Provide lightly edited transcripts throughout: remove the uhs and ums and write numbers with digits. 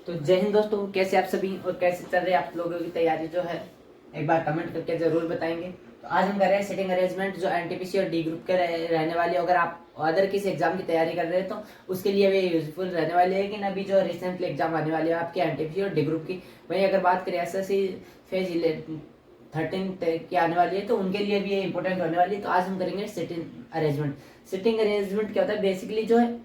तो जय हिंद दोस्तों, कैसे आप सभी और कैसे चल रही है आप लोगों की तैयारी जो है, एक बार कमेंट करके जरूर बताएंगे। तो आज हम कर रहे हैं सिटिंग अरेंजमेंट जो एनटीपीसी और डी ग्रुप के रहने वाली है। अगर आप अदर किसी एग्जाम की तैयारी कर रहे हैं तो उसके लिए भी यूजफुल रहने वाली है। लेकिन अभी जो रिसेंटली एग्जाम आने वाली है आपकी एनटीपीसी और डी ग्रुप की, वहीं अगर बात करें एसएससी फेज 13 की आने वाली है तो उनके लिए भी ये इंपॉर्टेंट होने वाली है। तो आज हम करेंगे सिटिंग अरेंजमेंट। सिटिंग अरेंजमेंट क्या होता है, बेसिकली जो है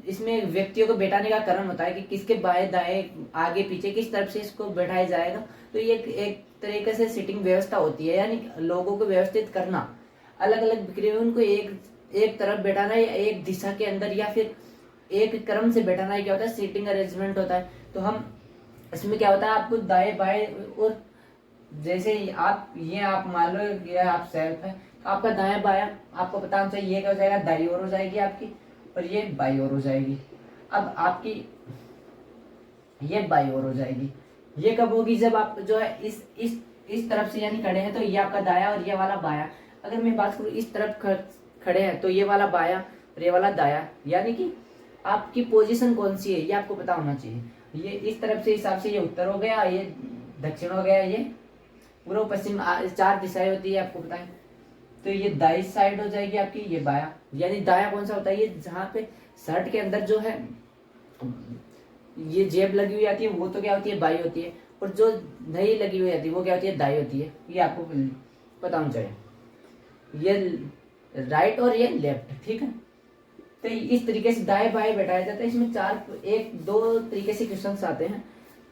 इसमें व्यक्तियों को बैठाने का क्रम होता है कि किसके बाएं दाएं आगे पीछे किस तरफ से इसको बैठाया जाएगा। तो ये एक तरीके से सिटिंग व्यवस्था होती है, यानी लोगों को व्यवस्थित करना, अलग अलग बिखरे हुए उनको एक तरफ बैठाना या एक दिशा के अंदर या फिर एक क्रम से बैठाना, क्या होता है सिटिंग अरेंजमेंट होता है। तो हम इसमें क्या होता है, आपको दाएं बाएं और जैसे आप मान लो ये आप सेल्फ है तो आपका दायां बायां आपको पता होना चाहिए। ये क्या हो जाएगा, दाईं ओर हो जाएगी आपकी और ये बाई ओर हो जाएगी। अब आपकी ये बाई ओर हो जाएगी। ये कब होगी, जब आप जो है इस तरफ से यानी खड़े हैं तो ये आपका दाया और ये वाला बाया। अगर मैं बात करूँ इस तरफ खड़े हैं तो ये वाला बाया और ये वाला दाया, यानी कि आपकी पोजीशन कौन सी है ये आपको पता होना चाहिए। ये इस तरफ से हिसाब से ये उत्तर हो गया, ये दक्षिण हो गया, ये पूर्व पश्चिम 4 दिशाएं होती है आपको पता है। तो ये दाई साइड हो जाएगी आपकी, ये बाया। यानी दाया कौन सा होता है, ये जहाँ पे शर्ट के अंदर जो है ये जेब लगी हुई आती है वो तो क्या होती है, बाई होती है। और जो नहीं लगी हुई आती है वो क्या होती है, दाई होती है। ये आपको पता होना चाहिए, ये राइट और ये लेफ्ट, ठीक है। तो इस तरीके से दाएं बाएं बैठाया जाता है। इसमें 1-2 तरीके से क्वेश्चन आते हैं,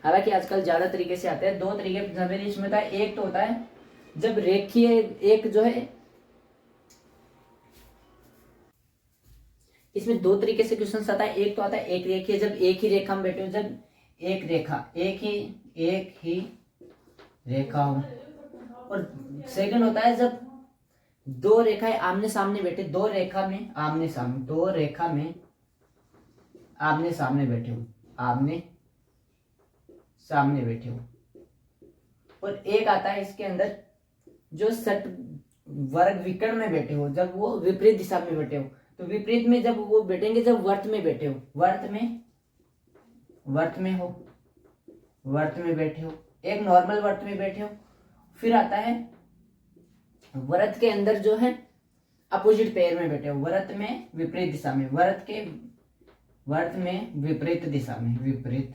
हालांकि आजकल ज्यादा तरीके से आते हैं। 2 तरीके इसमें था। एक तो होता है जब रेखीय, एक जो है इसमें 2 तरीके से क्वेश्चन आता है। एक तो आता है एक रेखीय, जब एक ही रेखा में बैठे हो, जब एक रेखा एक ही रेखा हो। और सेकंड होता है जब 2 रेखाएं आमने सामने बैठे, 2 रेखा में आमने सामने, 2 रेखा में आमने सामने बैठे हो, आमने सामने बैठे हो। और एक आता है इसके अंदर जो सट वर्ग विकर्ण में बैठे हो, जब वो विपरीत दिशा में बैठे हो। तो विपरीत में जब वो बैठेंगे जब वर्त में बैठे हो, वर्त में हो, वर्त में बैठे हो, एक नॉर्मल वर्त में बैठे हो। फिर आता है वर्त के अंदर जो है अपोजिट पेयर में बैठे हो, वर्त में विपरीत दिशा में, वर्त में विपरीत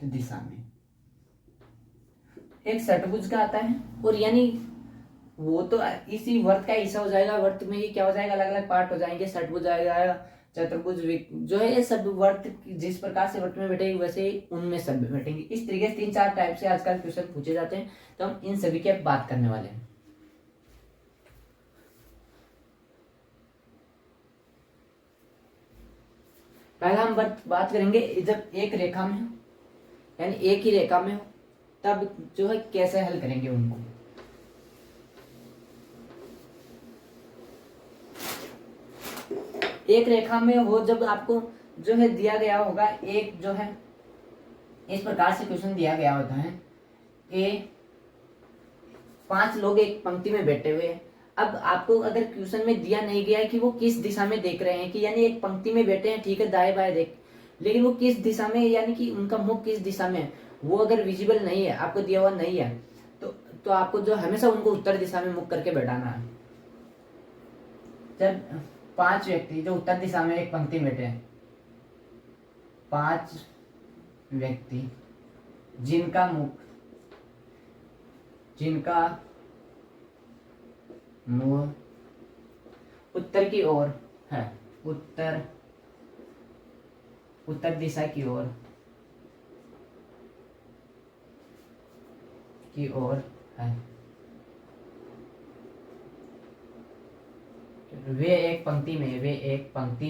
दिशा में। एक षटभुज का आता है, और यानी वो तो इसी वर्त का हिस्सा हो जाएगा। वर्त में ही क्या हो जाएगा, अलग अलग पार्ट हो जाएंगे, षटभुज आएगा, चतुर्भुज, जो है ये सब वर्त जिस प्रकार से वर्त में बैठेंगे वैसे ही उनमें सब बैठेंगे। इस तरीके से 3-4 टाइप से आजकल क्वेश्चन पूछे जाते हैं। तो हम इन सभी की बात करने वाले हैं। पहला हम बात करेंगे जब एक रेखा में हो, यानी एक ही रेखा में हो, तब जो है कैसे हल करेंगे उनको। एक रेखा में हो जब आपको जो है दिया गया होगा, एक जो है इस प्रकार से क्वेश्चन दिया गया होता है, 5 लोग एक पंक्ति में बैठे हुए हैं। अब आपको अगर क्वेश्चन में दिया नहीं गया है कि वो किस दिशा में देख रहे हैं, कि यानी एक पंक्ति में बैठे हैं, ठीक है, दाएं बाएं देख, लेकिन वो किस दिशा में, यानी कि उनका मुख किस दिशा में है, वो अगर विजिबल नहीं है, आपको दिया हुआ नहीं है, तो आपको जो हमेशा उनको उत्तर दिशा में मुख करके बैठाना है। जब 5 व्यक्ति जो उत्तर दिशा में एक पंक्ति में बैठे हैं, 5 व्यक्ति जिनका मुंह उत्तर की ओर है, उत्तर दिशा की ओर है, वे एक पंक्ति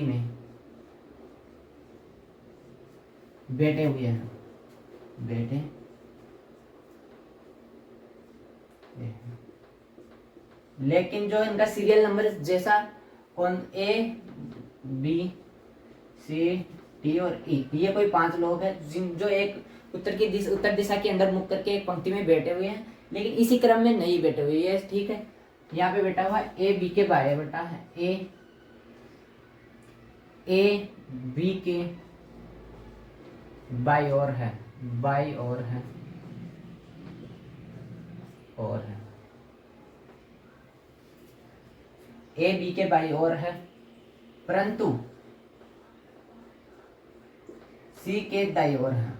में बैठे हुए हैं, लेकिन जो इनका सीरियल नंबर जैसा कौन A B C D और E, ये कोई 5 लोग हैं जो एक उत्तर दिशा के अंदर मुख करके एक पंक्ति में बैठे हुए हैं, लेकिन इसी क्रम में नहीं बैठे हुए। ये ठीक है, यहाँ पे बैठा हुआ A B के बाएं बैठा है, A B के बाई ओर है, बाई और है, और है। ए बी के बाई और है, परंतु सी के दाई और है,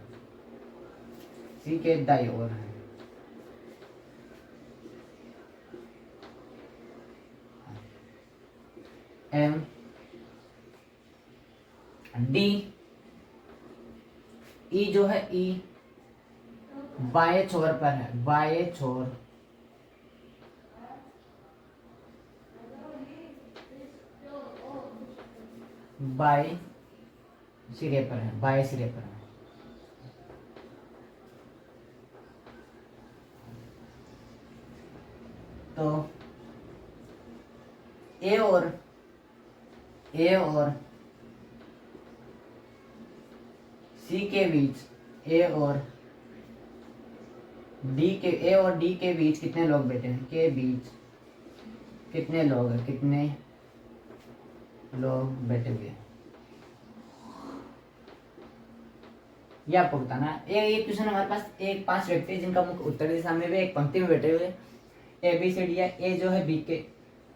सी के दाई और है। एम डी ई जो है, ई बाएं छोर पर है, बाएं छोर बाएं सिरे पर है, बाएं सिरे पर है। तो ए और सी के बीच, ए और डी के बीच कितने लोग बैठे हैं, के बीच कितने लोग हैं, कितने लोग बैठे हुए हैं, ये आपको बताना है। ये क्वेश्चन हमारे पास एक 5 व्यक्ति है जिनका मुख उत्तर दिशा में भी एक पंक्ति में बैठे हुए, ए बी सी डी है। ए जो है बी के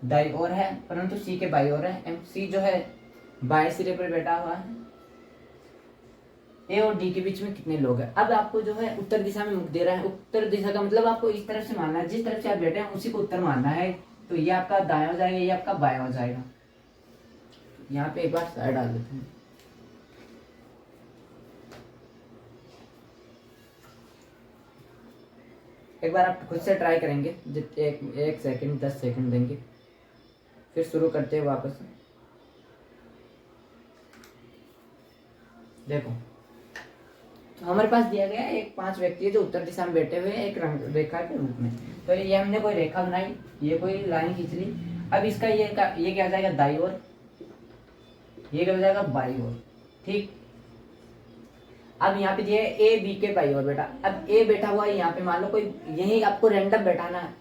दाई ओर है, परंतु सी के बाई ओर है। एम सी जो है बाएं सिरे पर बैठा हुआ है। ए और डी के बीच में कितने लोग हैं। अब आपको जो है उत्तर दिशा में मुख दे रहा है। उत्तर दिशा का मतलब आपको इस तरफ से मानना है, जिस तरफ से आप बैठे हैं उसी को उत्तर मानना है। तो ये आपका दाया हो जाएगा, ये आपका बाया हो जाएगा। यहाँ पे एक बार साइड डाल देते हैं। एक बार आप खुद से ट्राई करेंगे, एक सेकंड 10 सेकंड देंगे, फिर शुरू करते हैं वापस। देखो, तो हमारे पास दिया गया एक 5 व्यक्ति है जो उत्तर दिशा में बैठे हुए हैं एक रंग रेखा के रूप में। तो ये हमने कोई रेखा बनाई, ये कोई लाइन खींच ली। अब इसका ये क्या हो जाएगा, दाई ओर, ये क्या हो जाएगा, बाई ओर। ठीक, अब यहाँ पे दिया है ए बी के बाई ओर बेटा। अब ए बैठा हुआ है यहाँ पे, मान लो कोई, यही आपको रैंडम बैठाना है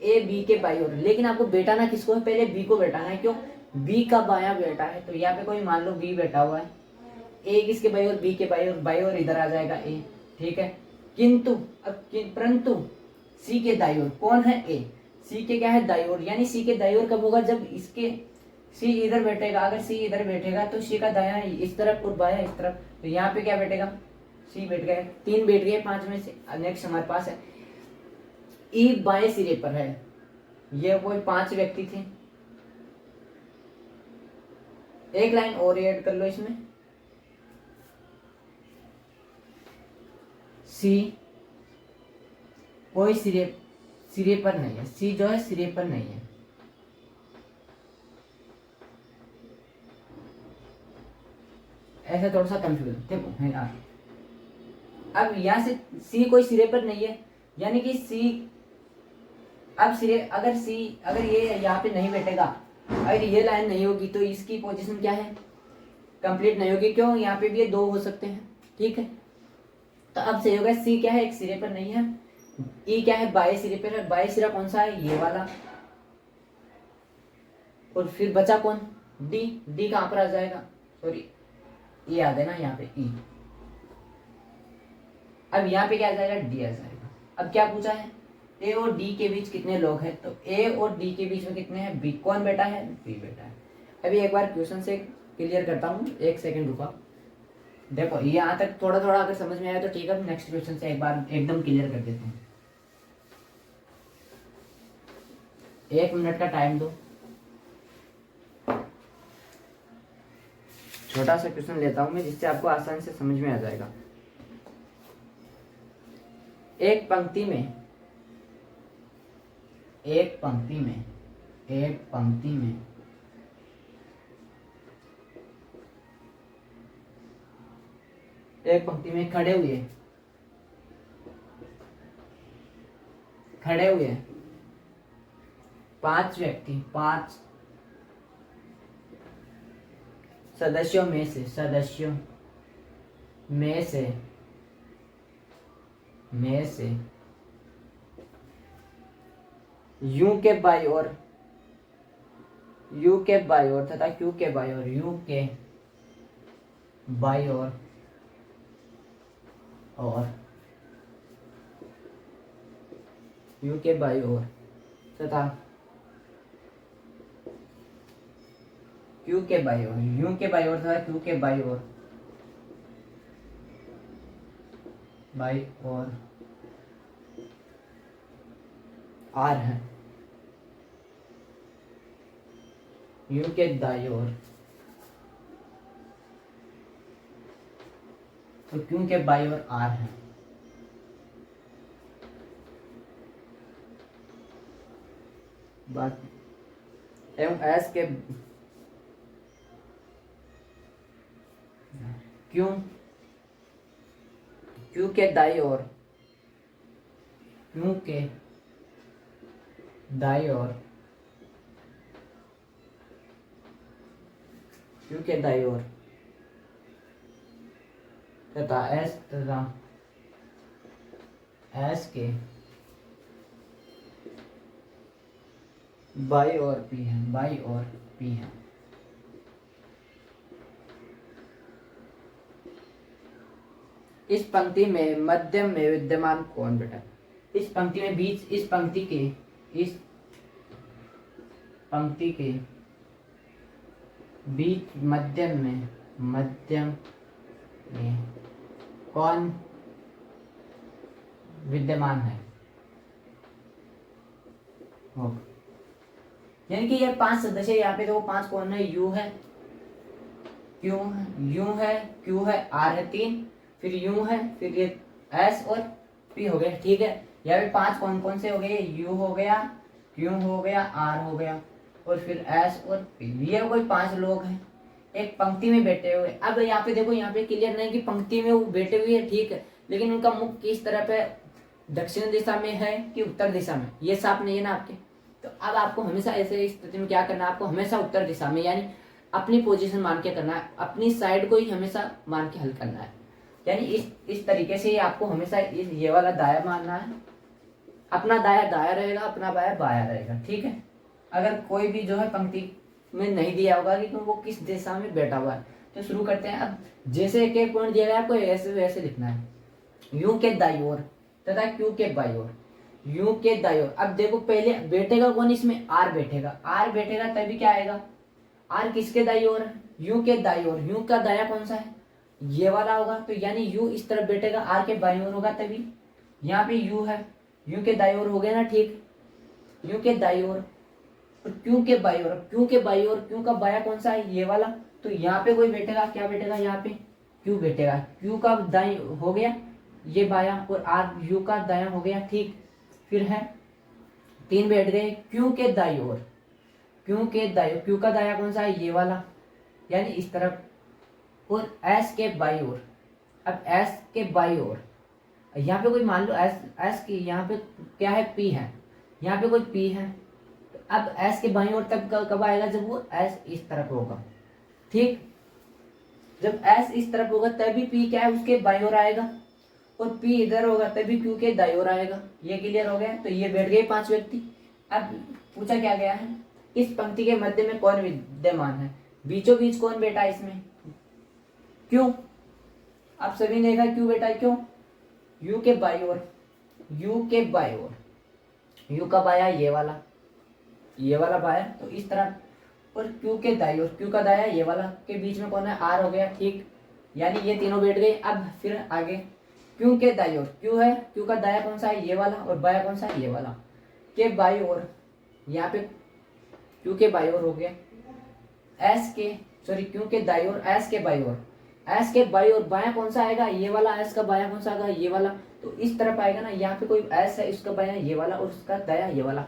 ए बी के बाई ओर, लेकिन आपको बैठाना किसको है, पहले बी को बैठाना है। क्यों, बी का बाया बैठा है। तो यहाँ पे कोई मान लो बी बैठा हुआ है, ए किसके बाई ओर, बी के बाई ओर इधर आ जाएगा ए। ठीक है, किंतु परंतु सी के दाई ओर कौन है, ए। सी के क्या है, दाई ओर, यानी सी के दाई ओर कब होगा, जब इसके सी इधर बैठेगा। अगर सी इधर बैठेगा तो सी का दाया इस तरफ और बाया इस तरफ। तो यहाँ पे क्या बैठेगा, सी बैठ गए, 3 बैठ गए 5 में से। नेक्स्ट हमारे पास है ई बाएं सिरे पर है। ये कोई 5 व्यक्ति थे। एक लाइन और ऐड कर लो इसमें, सी कोई सिरे पर नहीं है, सी जो है सिरे पर नहीं है। ऐसा थोड़ा सा कंफ्यूज देखो है यार। अब यहां से सी कोई सिरे पर नहीं है, यानी कि सी अब सिरे, अगर ये यहाँ पे नहीं बैठेगा, अगर ये लाइन नहीं होगी तो इसकी पोजीशन क्या है, कंप्लीट नहीं होगी। क्यों, यहाँ पे भी ये 2 हो सकते हैं। ठीक है, तो अब सही होगा, सी क्या है, एक सिरे पर नहीं है। ई क्या है, बाएं सिरे पर है। बाएं सिरा कौन सा है, ये वाला। और फिर बचा कौन, डी। डी कहां पर आ जाएगा, सॉरी ये आ देना यहाँ पे ई। अब यहाँ पे क्या आ जाएगा, डी आ जाएगा। अब क्या पूछा है, ए और डी के बीच कितने लोग हैं। तो ए और डी के बीच में कितने हैं, बी। कौन बेटा है, बी बेटा है। अभी एक बार क्वेश्चन से क्लियर करता हूँ, एक सेकंड रुका। देखो ये यहाँ तक थोड़ा थोड़ा अगर समझ में आया तो ठीक है, नेक्स्ट क्वेश्चन से एक बार एकदम क्लियर कर देते हैं। 1 मिनट का टाइम दो, छोटा सा क्वेश्चन लेता हूं मैं जिससे आपको आसानी से समझ में आ जाएगा। एक पंक्ति में एक पंक्ति में खड़े हुए 5 व्यक्ति, 5 सदस्यों में से यू के बाई ओर तथा क्यू के बाई ओर और u के बाई ओर तथा q के बाई ओर, u के बाई ओर तथा q के बाई ओर r है। u के दाई ओर तो q के बाई ओर r है। बात एवं s के q के दाई ओर, q के दाई ओर, q के दाई ओर तथा s के बाई ओर p है। इस पंक्ति में मध्य में विद्यमान कौन बेटा? इस पंक्ति में बीच, इस पंक्ति के बीच मध्य में कौन विद्यमान है? यानी कि ये 5 सदस्य यहाँ पे, तो वो 5 कौन है? u है, q है, r है 3, फिर u है, फिर ये s और p हो गया। ठीक है, यहाँ पे 5 कौन कौन से हो गए? u हो गया, q हो गया, r हो गया और फिर s और p। ये कोई 5 लोग हैं एक पंक्ति में बैठे हुए। अब यहाँ पे देखो, यहाँ पे क्लियर नहीं कि पंक्ति में वो बैठे हुए है, ठीक है, लेकिन उनका मुख किस तरफ है? दक्षिण दिशा में है कि उत्तर दिशा में? ये साफ नहीं है ना आपके। तो अब आपको हमेशा ऐसे स्थिति में क्या करना है? आपको हमेशा उत्तर दिशा में, यानी अपनी पोजीशन मान के करना है, अपनी साइड को ही हमेशा मान के हल करना है। यानी इस तरीके से आपको हमेशा ये वाला दाया मानना है। अपना दाया दाया रहेगा, अपना बाया बाया रहेगा। ठीक है, अगर कोई भी जो है पंक्ति में नहीं दिया होगा कि वो किस दिशा में बैठा हुआ है, तो शुरू करते हैं। अब जैसे एक एक पॉइंट दिया गया, आपको ऐसे वैसे लिखना है। u के दाई ओर तथा q के बाई ओर, u के दाई ओर। अब देखो, पहले बैठेगा कौन इसमें? r बैठेगा तभी क्या आएगा? r किसके दाई ओर? u के दाई ओर। u का दाया कौन सा है? ये वाला होगा, तो यानी u इस तरफ बैठेगा, r के बाई ओर होगा तभी। यहाँ पे u है, u के दाई ओर हो गया ना? ठीक, u के दाई ओर और q के बाई ओर, q का बाया कौन सा है? ये वाला। तो यहाँ पे कोई बैठेगा, क्या बैठेगा? यहाँ पे q बैठेगा, q का दाई हो गया ये बाया और r u का दाया हो गया। ठीक, फिर है 3 बैठ गए q के दाई ओर, q का दाया कौन सा है? ये वाला, यानी इस तरफ। और s के बाई ओर, अब s के बाई ओर यहाँ पे कोई मान लो s की, यहाँ पे क्या है? p है, यहाँ पे कोई p है। तो अब s के बाई ओर तब कब आएगा? जब वो s इस तरफ होगा। ठीक, जब s इस तरफ होगा तभी p क्या है? उसके बाई ओर आएगा, और p इधर होगा तभी q के दाई ओर आएगा। ये क्लियर हो गया? तो ये बैठ गए 5 व्यक्ति। अब पूछा क्या गया है? इस पंक्ति के मध्य में कौन विद्यमान है? बीचों बीच कौन बैठा है इसमें? क्यों? आप सभी ने देखा क्यों बैठा है? क्यों? u के बाई ओर, u का बाया ये वाला बाया, तो इस तरह। और q के दाई ओर, q का दाया ये वाला, के बीच में कौन है? r हो गया। ठीक, यानी ये तीनों बैठ गए। अब फिर आगे q के दाई ओर, q है, q का दाया कौन सा है? ये वाला, और बाया कौन सा है? ये वाला। के बाई ओर, यहाँ पे q के बाई ओर हो गया, q के दाई ओर, s के बाई ओर बाया कौन सा आएगा? ये वाला। s का बाया कौन सा आएगा? ये वाला। तो इस तरफ आएगा ना, यहाँ पे कोई s है, इसका बाया ये वाला और उसका दाया ये वाला,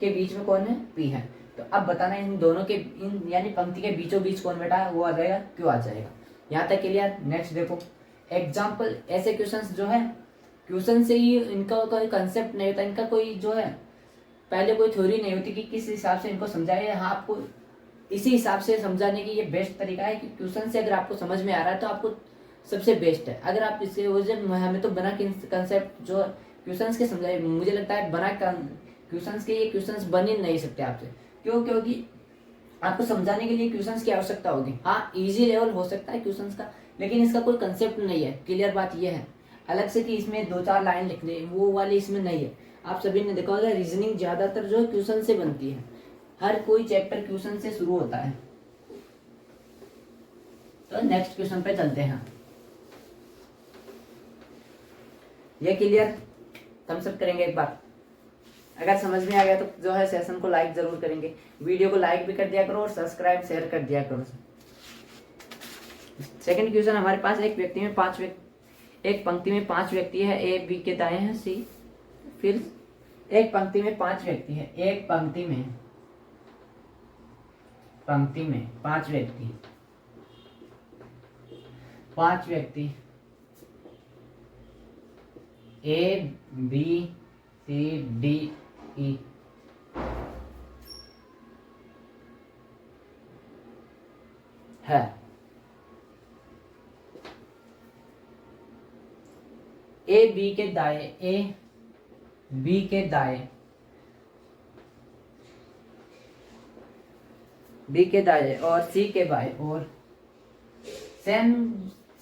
के बीच में कौन है? p है। तो अब बताना इन दोनों के, यानी पंक्ति के बीचों बीच कौन बैठा है? वो आ जाएगा, क्यों आ जाएगा। यहाँ तक क्लियर? नेक्स्ट देखो एग्जाम्पल। ऐसे क्वेश्चंस जो है, क्वेश्चन से ही इनका कोई कंसेप्ट नहीं होता, इनका कोई जो है पहले कोई थ्योरी नहीं होती कि किस हिसाब से इनको समझाए। हाँ, आपको इसी हिसाब से समझाने की ये बेस्ट तरीका है कि क्वेश्चन से अगर आपको समझ में आ रहा है तो आपको सबसे बेस्ट है। अगर आप इससे हमें तो बना कंसेप्ट जो क्वेश्चंस के समझाए, मुझे लगता है बना क्वेश्चंस के ये क्वेश्चंस बन ही नहीं सकते आपसे। क्यों? क्योंकि आपको समझाने के लिए क्वेश्चंस की आवश्यकता होगी। हाँ, इजी लेवल हो सकता है क्वेश्चंस का, लेकिन इसका कोई कंसेप्ट नहीं है। क्लियर बात ये है। अलग से कि इसमें 2-4 लाइन लिख दे, वो वाली इसमें नहीं है। आप सभी ने देखा होगा रीजनिंग ज्यादातर जो क्वेश्चन से बनती है, हर कोई चैप्टर क्वेश्चन से शुरू होता है। तो नेक्स्ट क्वेश्चन पे चलते हैं। ये क्लियर, थम्स अप करेंगे एक बार अगर समझ में आ गया। तो जो है सेशन को लाइक जरूर करेंगे, वीडियो को लाइक भी कर दिया करो और सब्सक्राइब शेयर कर दिया करो। सेकंड क्वेश्चन हमारे पास, एक व्यक्ति में 5 व्यक्ति, एक पंक्ति में 5 व्यक्ति है, ए बी के दाएं हैं सी। फिर एक पंक्ति में 5 व्यक्ति है, एक पंक्ति में 5 व्यक्ति, 5 व्यक्ति A B C D E है। ए बी के दाएं, ए बी के दाएं, बी के दाएं और सी के बाएं, और सेम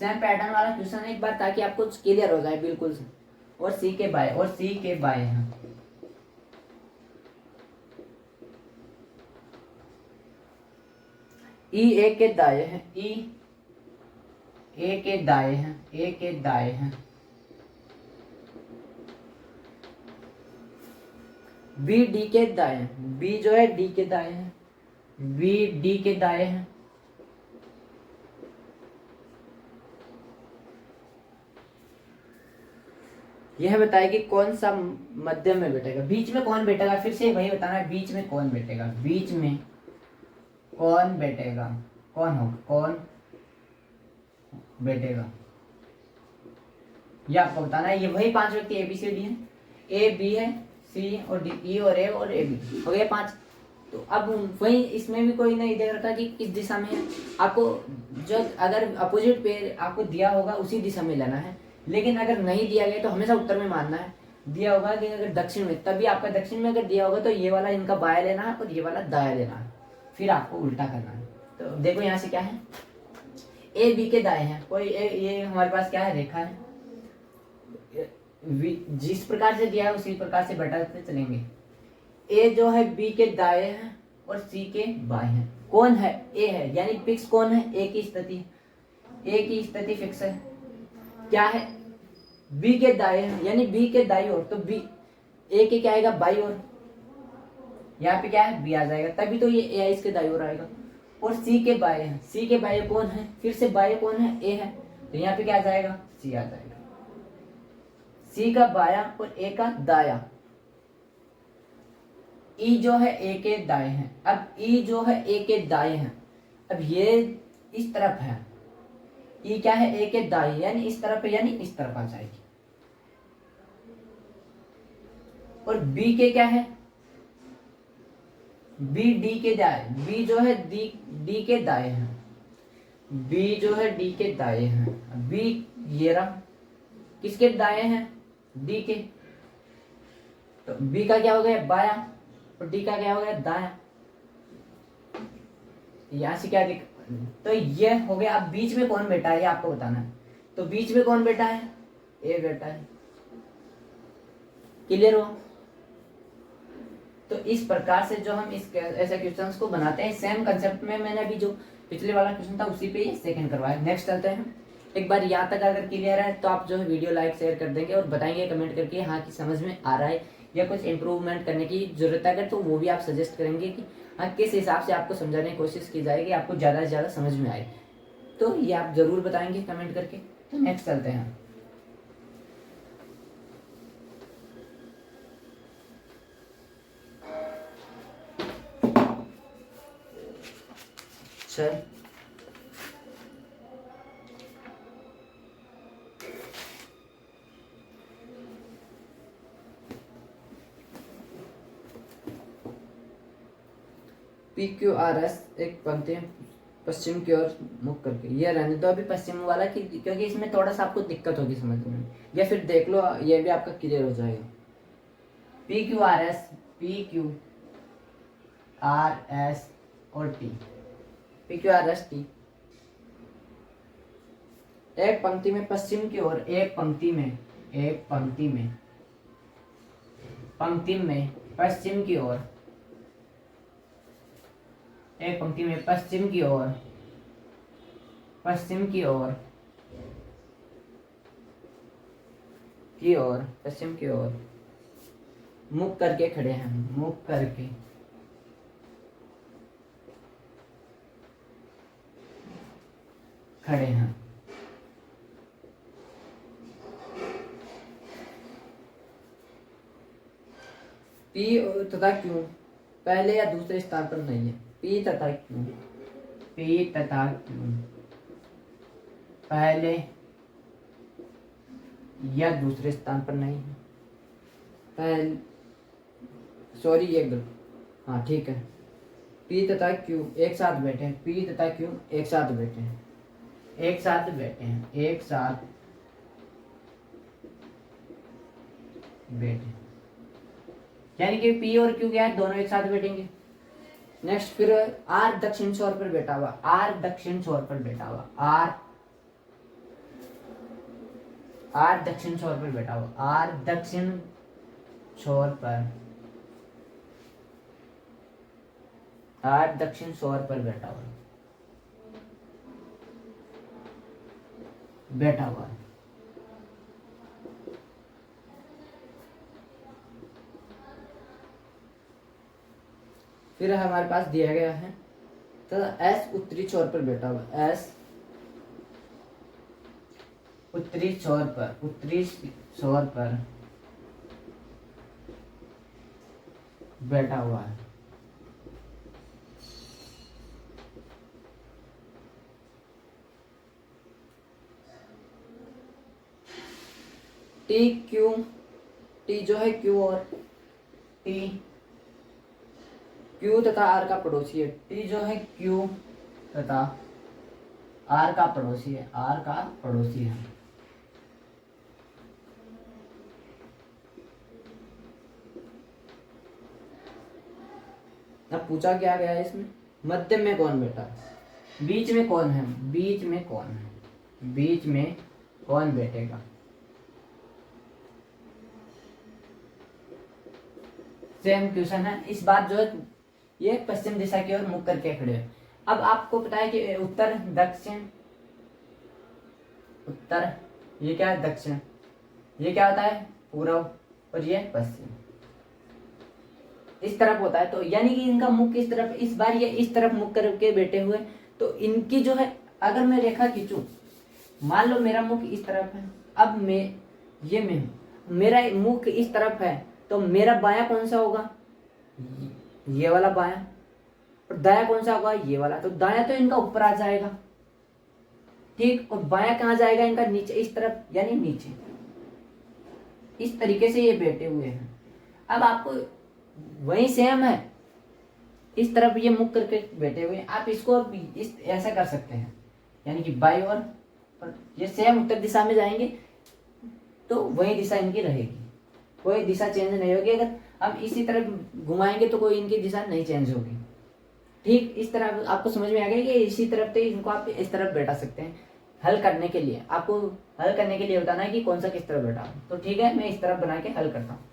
पैटर्न वाला क्वेश्चन एक बार, ताकि आपको क्लियर हो जाए बिल्कुल से। और सी के बाएं, और सी के बाएं हैं। ई ए के दाएं हैं, ई ए के दाएं हैं, ए के दाएं हैं। बी डी के दाएं, बी जो है डी के दाएं हैं, बी डी के दाएं हैं। यह बताए कि कौन सा मध्य में बैठेगा, बीच में कौन बैठेगा। फिर से वही बताना है, बीच में कौन बैठेगा, बीच में कौन बैठेगा, कौन होगा, कौन बैठेगा, ये आपको बताना है। ये वही 5 व्यक्ति ए बी सी डी है, ए बी है, सी और डी, ई और ए बी, हो गया 5। तो अब वही इसमें भी कोई नहीं दे रखा कि किस दिशा में है। आपको जो अगर अपोजिट पेड़ आपको दिया होगा उसी दिशा में लेना है, लेकिन अगर नहीं दिया गया तो हमेशा उत्तर में मानना है। दिया होगा कि अगर दक्षिण में, तभी आपका दक्षिण में अगर दिया होगा तो ये वाला इनका बाया लेना है और ये वाला दाया लेना है, फिर आपको उल्टा करना है। तो देखो यहाँ से क्या है, ए बी के दाएं हैं, कोई ये हमारे पास क्या है, रेखा है। जिस प्रकार से दिया है उसी प्रकार से बैठाते चलेंगे। ए जो है बी के दाएं है और सी के बाएं हैं। कौन है, ए है, यानी फिक्स कौन है, ए की स्थिति, ए की स्थिति फिक्स है। क्या है, बी के दाएं है, यानी बी के दाई ओर, तो बी ए के क्या आएगा, बाई ओर। यहाँ पे क्या है, बी आ जाएगा, तभी तो ये ए इसके दाई ओर आएगा। और सी के बाएं है, सी के बाएं कौन है, फिर से बाएं कौन है, ए है, तो यहाँ पे क्या आ जाएगा, सी आ जाएगा। सी का बाया और ए का दाया। ई जो है ए के दाएं है, अब ई जो है ए के दाएं है, अब ये इस तरफ है, ई क्या है, ए के दाएं, यानी इस तरफ है, यानी इस तरफ आ जाएगी। और बी के क्या है, बी डी के दाएं, बी जो है डी के दाएं है, बी जो है डी के दाएं है। बी ये रहा, किसके दाएं हैं, डी के, तो बी का क्या हो गया, बाया, और डी का क्या हो गया, दाया। यहां से क्या दिख, तो ये हो गया। अब बीच में कौन बैठा है ये आपको बताना है। तो बीच में कौन बैठा है, ए बैठा है। क्लियर हो। तो इस प्रकार से जो हम इस ऐसे क्वेश्चंस को बनाते हैं, सेम कंसेप्ट में मैंने अभी जो पिछले वाला क्वेश्चन था उसी पे ये सेकंड करवाया। नेक्स्ट चलते हैं। एक बार यहाँ तक अगर क्लियर है तो आप जो है वीडियो लाइक शेयर कर देंगे और बताएंगे कमेंट करके हाँ कि समझ में आ रहा है या कुछ इम्प्रूवमेंट करने की जरूरत है अगर, तो वो भी आप सजेस्ट करेंगे कि हाँ किस हिसाब से आपको समझाने की कोशिश की जाएगी, आपको ज़्यादा से ज़्यादा समझ में आए, तो ये आप जरूर बताएंगे कमेंट करके। तो नेक्स्ट चलते हैं। चल पी क्यू आर एस एक पंक्ति पश्चिम की ओर मुख करके, ये रहने दो अभी पश्चिम वाला की, क्योंकि इसमें थोड़ा सा आपको दिक्कत होगी समझने में, या फिर देख लो ये भी आपका क्लियर हो जाएगा। P Q R S, P Q R S और T, P Q R S T. एक पंक्ति में पश्चिम की ओर, एक पंक्ति में पश्चिम की ओर, एक पंक्ति में पश्चिम की ओर पश्चिम की ओर मुख करके खड़े हैं, मुख करके खड़े हैं। पी तथा क्यों पहले या दूसरे स्थान पर नहीं है। पी तथा क्यों पहले या दूसरे स्थान पर नहीं है। पहले, सॉरी ये गलत, हाँ ठीक है। पी तथा क्यों एक साथ बैठे हैं, पी तथा क्यों एक साथ बैठे हैं, एक साथ बैठे, यानी कि पी और क्यू क्या है, दोनों एक साथ बैठेंगे। नेक्स्ट फिर आर दक्षिण छोर पर बैठा हुआ, आर दक्षिण छोर पर बैठा हुआ, आर दक्षिण छोर पर बैठा हुआ, आर दक्षिण छोर पर, आर दक्षिण छोर पर बैठा हुआ है। फिर हमारे पास दिया गया है तथा एस उत्तरी छोर पर बैठा हुआ, एस उत्तरी छोर पर बैठा हुआ है। टी क्यू, टी जो है क्यू और टी क्यू तथा आर का पड़ोसी है। टी जो है क्यू तथा आर का पड़ोसी है, आर का पड़ोसी है। अब पूछा क्या गया है इसमें, मध्य में कौन बैठा, बीच में कौन है, बीच में कौन बैठेगा। सेम क्वेश्चन है। इस बार जो है ये पश्चिम दिशा की ओर मुख करके खड़े हैं। अब आपको पता है कि उत्तर दक्षिण, उत्तर ये क्या है दक्षिण, ये क्या होता है पूर्व और ये पश्चिम, इस तरफ होता है। तो यानी कि इनका मुख इस तरफ, इस बार ये इस तरफ मुख करके बैठे हुए, तो इनकी जो है अगर मैं रेखा खींचूं, मान लो मेरा मुख इस तरफ है, अब मेरा मुख इस तरफ है, तो मेरा बायां कौन सा होगा, ये वाला बायां, और दायां कौन सा होगा, ये वाला। तो दायां तो इनका ऊपर आ जाएगा, ठीक, और बायां कहाँ जाएगा इनका, नीचे, इस तरफ, यानी नीचे। इस तरीके से ये बैठे हुए हैं। अब आपको वही सेम है, इस तरफ ये मुख करके बैठे हुए हैं, आप इसको इस ऐसा कर सकते हैं, यानी कि बाई और ये सेम उत्तर दिशा में जाएंगे, तो वही दिशा इनकी रहेगी, कोई दिशा चेंज नहीं होगी। अगर हम इसी तरफ घुमाएंगे तो कोई इनकी दिशा नहीं चेंज होगी, ठीक। इस तरह आपको समझ में आ गया कि इसी तरफ से इनको आप इस तरफ बैठा सकते हैं। हल करने के लिए आपको हल करने के लिए बताना है कि कौन सा किस तरफ बैठा, तो ठीक है, मैं इस तरफ बना के हल करता हूँ।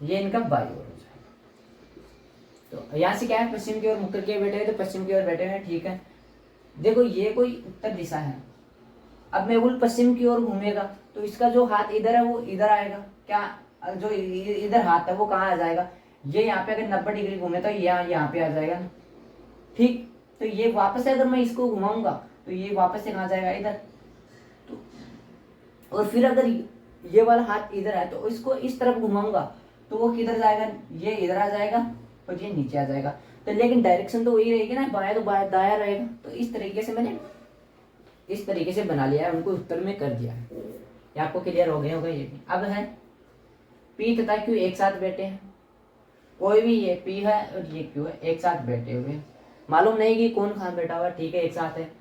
ये इनका बाई ओर हो जाएगा। तो यहाँ से क्या है, पश्चिम की ओर मुख करके बैठे हैं, तो पश्चिम की ओर बैठे हैं, ठीक है। देखो ये कोई उत्तर दिशा है, अब मैं उल्ट पश्चिम की ओर घूमेगा, तो इसका जो हाथ इधर है वो इधर आएगा, क्या जो इधर हाथ है वो कहाँ आ जाएगा, ये यहाँ पे अगर 90 डिग्री घूमे तो यहाँ पे आ जाएगा ना, ठीक। तो ये वापस से अगर मैं इसको घुमाऊंगा तो ये वापस से कहाँ जाएगा, इधर। तो और फिर अगर ये वाला हाथ इधर है तो इसको इस तरफ घुमाऊंगा तो वो किधर जाएगा, ये इधर आ जाएगा और ये नीचे आ जाएगा। तो लेकिन डायरेक्शन तो वही रहेगी ना, बाएं तो बाएं दाया रहेगा। तो इस तरीके से मैंने इस तरीके से बना लिया है, उनको उत्तर में कर दिया है। ये आपको क्लियर हो गया होगा ये भी। अब है पी तथा क्यू एक साथ बैठे हैं, कोई भी ये पी है और ये क्यू है, एक साथ बैठे हुए, मालूम नहीं कि कौन कहाँ बैठा हुआ है, ठीक है, एक साथ है।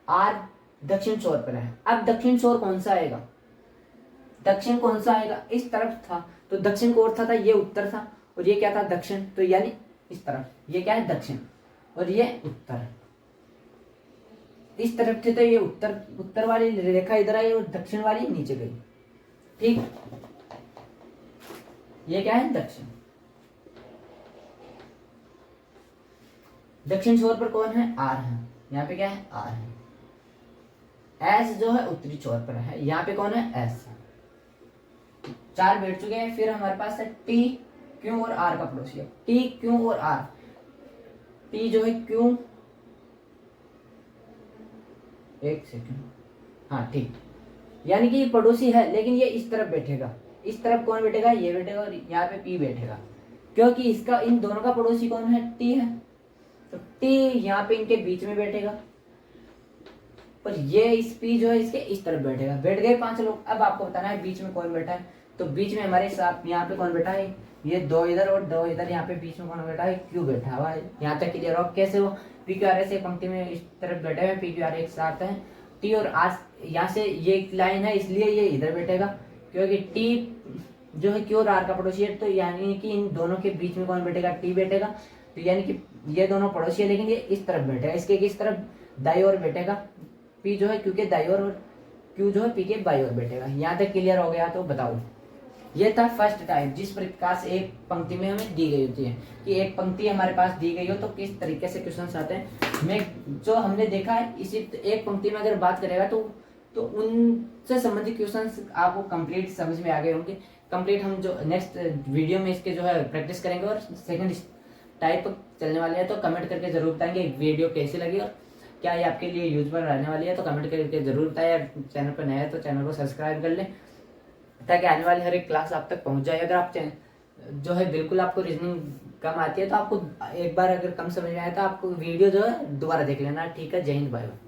आर दक्षिण छोर पर है। अब दक्षिण छोर कौन सा आएगा, दक्षिण कौन सा आएगा, इस तरफ था तो दक्षिण को था ये उत्तर था, और ये क्या था दक्षिण, तो यानी इस तरफ ये क्या है दक्षिण और ये उत्तर। इस तरफ थे तो ये उत्तर उत्तर वाली रेखा इधर आई और दक्षिण वाली नीचे गई। ठीक, ये क्या है? दक्षिण। दक्षिण छोर पर कौन है? आर है। यहाँ पे क्या है? आर है। एस जो है उत्तरी छोर पर है, यहाँ पे कौन है? एस। 4 बैठ चुके हैं। फिर हमारे पास है टी, क्यू और आर का पड़ोसी। टी, क्यू और आर। टी जो है क्यू, एक सेकंड, हाँ ठीक, यानी कि ये पड़ोसी है लेकिन ये इस तरफ बैठेगा। इस तरफ कौन बैठेगा? ये बैठेगा और यहाँ पे पी बैठेगा, क्योंकि इसका इन दोनों का पड़ोसी कौन है? टी है। तो टी यहाँ पे इनके बीच में बैठेगा और ये इस पी जो है इसके इस तरफ बैठेगा। बैठ गए 5 लोग। अब आपको बताना है बीच में कौन बैठा है। तो बीच में हमारे साथ यहाँ पे कौन बैठा है? ये 2 इधर और 2 इधर। यहाँ पे बीच में कौन बैठा है? क्यू बैठा हुआ है। यहाँ तक क्लियर हो? कैसे वो पी क्यू आर से पंक्ति में इस तरफ बैठे हुए, पी क्यू आर एक साथ है। टी और आर यहाँ से ये एक लाइन है इसलिए ये इधर बैठेगा, क्योंकि टी जो है क्यू और आर का पड़ोसी है। तो यानी कि इन दोनों के बीच में कौन बैठेगा? टी बैठेगा। तो यानी कि ये दोनों पड़ोसी है लेकिन ये इस तरफ बैठेगा, इसके किस तरफ? दाई ओर बैठेगा। पी जो है क्यू के दाई ओर और क्यू जो है पी के बाई ओर बैठेगा। यहाँ तक क्लियर हो गया? तो बताओ, ये था फर्स्ट टाइप जिस प्रकार से एक पंक्ति में हमें दी गई होती है कि एक पंक्ति हमारे पास दी गई हो तो किस तरीके से क्वेश्चंस आते हैं। मैं जो हमने देखा है इसी एक पंक्ति में अगर बात करेगा तो उनसे संबंधित क्वेश्चंस आपको कंप्लीट समझ में आ गए होंगे। कंप्लीट हम जो नेक्स्ट वीडियो में इसके जो है प्रैक्टिस करेंगे और सेकंड टाइप चलने वाले हैं। तो कमेंट करके जरूर बताएंगे वीडियो कैसी लगी और क्या ये आपके लिए यूजफुल रहने वाली है। तो कमेंट करके जरूर बताएं। चैनल पर नया है तो चैनल को सब्सक्राइब कर लें ताकि आने वाली हर एक क्लास आप तक पहुंच जाए। अगर आप जो है बिल्कुल आपको रीजनिंग कम आती है तो आपको एक बार अगर कम समझ में आया तो आपको वीडियो जो है दोबारा देख लेना। ठीक है, जय हिंद, बाय बाय।